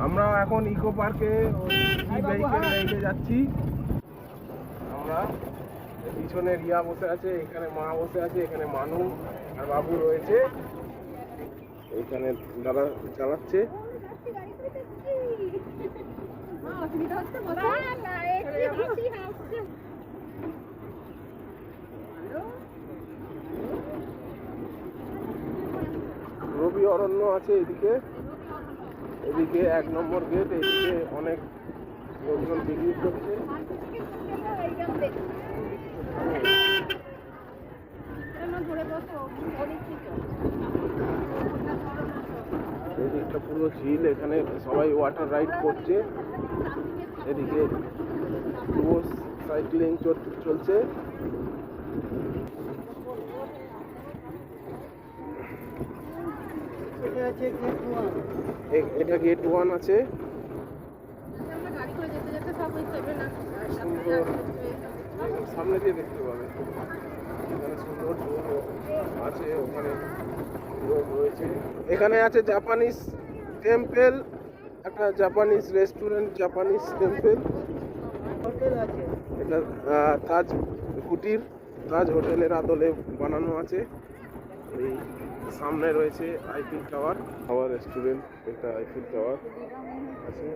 আমরা এখন ইকো পার্কে রেখে যাচ্ছি। আমরা পিছনে রিয়া বসে আছে, এখানে মা বসে আছে, এখানে মানু আর বাবু রয়েছে, এখানে দাদা চালাচ্ছে। রবি অরণ্য আছে এদিকে, এদিকে 1 নম্বর গেট, এদিকে অনেক লোকজন পিকনিক করছে। এদিকটা পুরো ঝিল, এখানে সবাই ওয়াটার রাইড করছে, এদিকে পুরো সাইক্লিং চলছে। এটা গেট 1 আছে। সামনে দিয়ে দেখতে পাবে, এখানে সুন্দর আছে, ওখানে রয়েছে। এখানে আছে জাপানিজ টেম্পল, একটা জাপানিজ রেস্টুরেন্ট, জাপানিজ টেম্পল। এটা তাজ কুটির, তাজ হোটেলের আদলে বানানো আছে। এই সামনে রয়েছে আইফেল টাওয়ার, খাওয়ার রেস্টুরেন্ট, একটা আইফেল টাওয়ার আছে।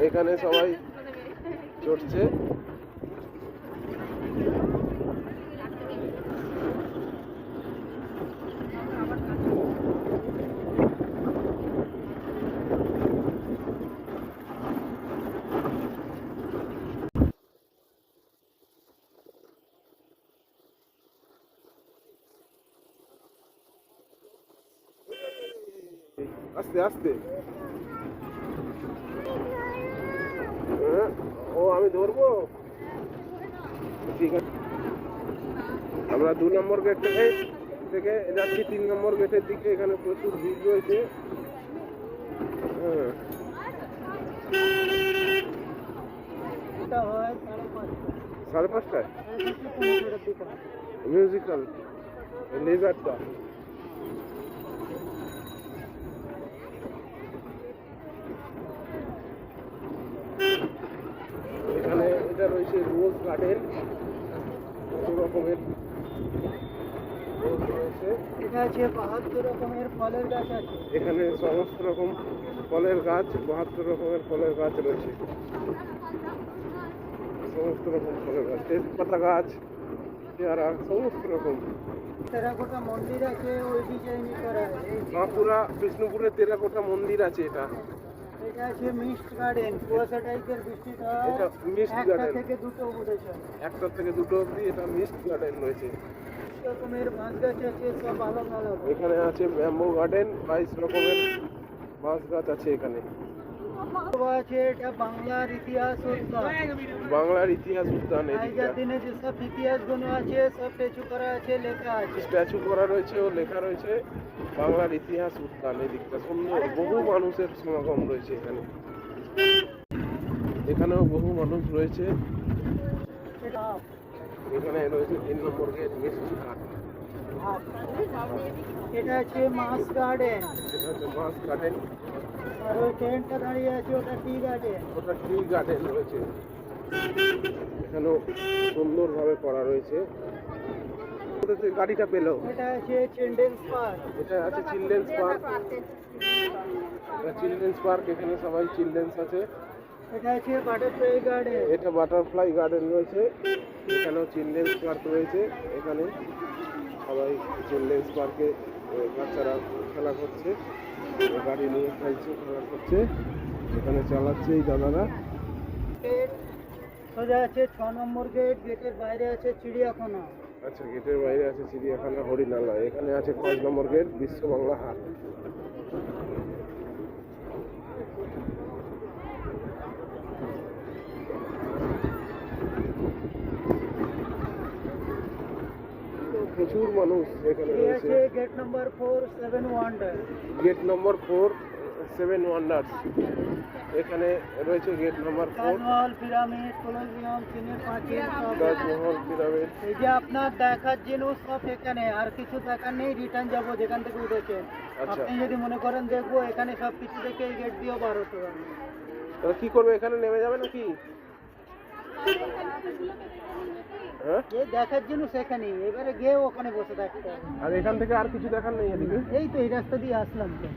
এখানে সবাই চড়ছে। আস্তে আস্তে, ও আমি ধরবো, ঠিক আছে। আমরা 2 নম্বর গেট থেকে যাচ্ছি 3 নম্বর গেটের দিকে। এখানে প্রচুর ভিড় রয়েছে। সাড়ে 5টায় মিউজিক্যাল লেজারটা। এখানে এটা রয়েছে রোজ গার্ডেন, কত রকমের রোজ রয়েছে। এটা আছে 72 রকমের ফলের গাছ আছে। এখানে সমস্ত রকম ফলের গাছ, 72 রকমের ফলের গাছ রয়েছে, সমস্ত রকম ফলের গাছ, তেজপাতা গাছ, পেয়ারা, সমস্ত রকম। টেরাকোটা মন্দির আছে, ওই ডিজাইন করা। বাঁকুড়া বিষ্ণুপুরে টেরাকোটা মন্দির আছে। এটা আছে মিস্ট গার্ডেন, কুয়াশা টাইপের বৃষ্টিটা। এটা মিস্ট গার্ডেন, থেকে 2টো উঠেছে, 1টা থেকে 2টো অবধি এটা মিস্ট গার্ডেন রয়েছে। রকমের বাঁশ গাছ আছে, সব ভালো ভালো। এখানে আছে ব্যাম্বো গার্ডেন, 22 রকমের বাঁশ গাছ আছে এখানে। আছে এটা বাংলার ইতিহাস উদ্যান, বাংলার ইতিহাস উদ্যান। আগের দিনে যেসব ইতিহাসগুলো আছে সব স্ট্যাচু করা আছে, লেখা আছে, স্ট্যাচু করা রয়েছে ও লেখা রয়েছে বাংলার ইতিহাস উদ্যান। এদিকটা সুন্দর, বহু মানুষের সমাগম রয়েছে এখানে। এখানেও বহু মানুষ রয়েছে। এখানে রয়েছে 3 নম্বর গেট, মিষ্টি ঘাট। এটা আছে মাস গার্ডেন, এটা হচ্ছে মাস গার্ডেন। আর ওই ট্রেনটা দাঁড়িয়ে আছে ওটা টি গার্ডেন, ওটা ট্রি গার্ডেন রয়েছে। এখানেও সুন্দরভাবে করা রয়েছে। গাড়িটা পেলো। এটা আছে চিলড্রেন্স পার্ক, এটা আছে চিলড্রেন্স পার্ক, চিলড্রেন্স পার্ক, এখানে সবাই চিলড্রেন্স আছে। এটা আছে বাটারফ্লাই গার্ডেন, এটা বাটারফ্লাই গার্ডেন রয়েছে। এখানেও চিলড্রেন্স পার্ক রয়েছে। এখানে সবাই চিলড্রেন্স পার্কে বাচ্চারা খেলা করছে, গাড়ি নিয়ে খেলছে, খেলা করছে। এখানে চালাচ্ছে এই দাদারা। সোজা আছে 6 নম্বর গেট, গেটের বাইরে আছে চিড়িয়াখানা। আচ্ছা, গেটের বাইরে আছে চিড়িয়াখানা, হরিণালয়। এখানে আছে 5 নম্বর গেট, বিশ্ব বাংলা হাট। প্রচুর মানুষ এখানে এই রয়েছে। আছে gate number 4 7 wonder. Gate number 4 7 wonders, এখানে রয়েছে gate number 4 Taj Mahal, pyramid, Colosseum, চীনের প্রাচীর সব। তাজমহল, পিরামিড। এই যে আপনার দেখার জিনিস সব এখানে, আর কিছু দেখার নেই, রিটার্ন যাবো যেখান থেকে উঠেছেন। আচ্ছা। আপনি যদি মনে করেন দেখবো এখানে সব কিছু দেখে এই গেট দিয়েও বার হতে পারবেন। তাহলে কি করবে, এখানে নেমে যাবে নাকি? হ্যাঁ, এই দেখার জিনিস এখানেই, এবারে গিয়ে ওখানে বসে থাকতে হবে। আর এখান থেকে আর কিছু দেখার নেই এদিকে? এই তো এই রাস্তা দিয়ে আসলাম তো।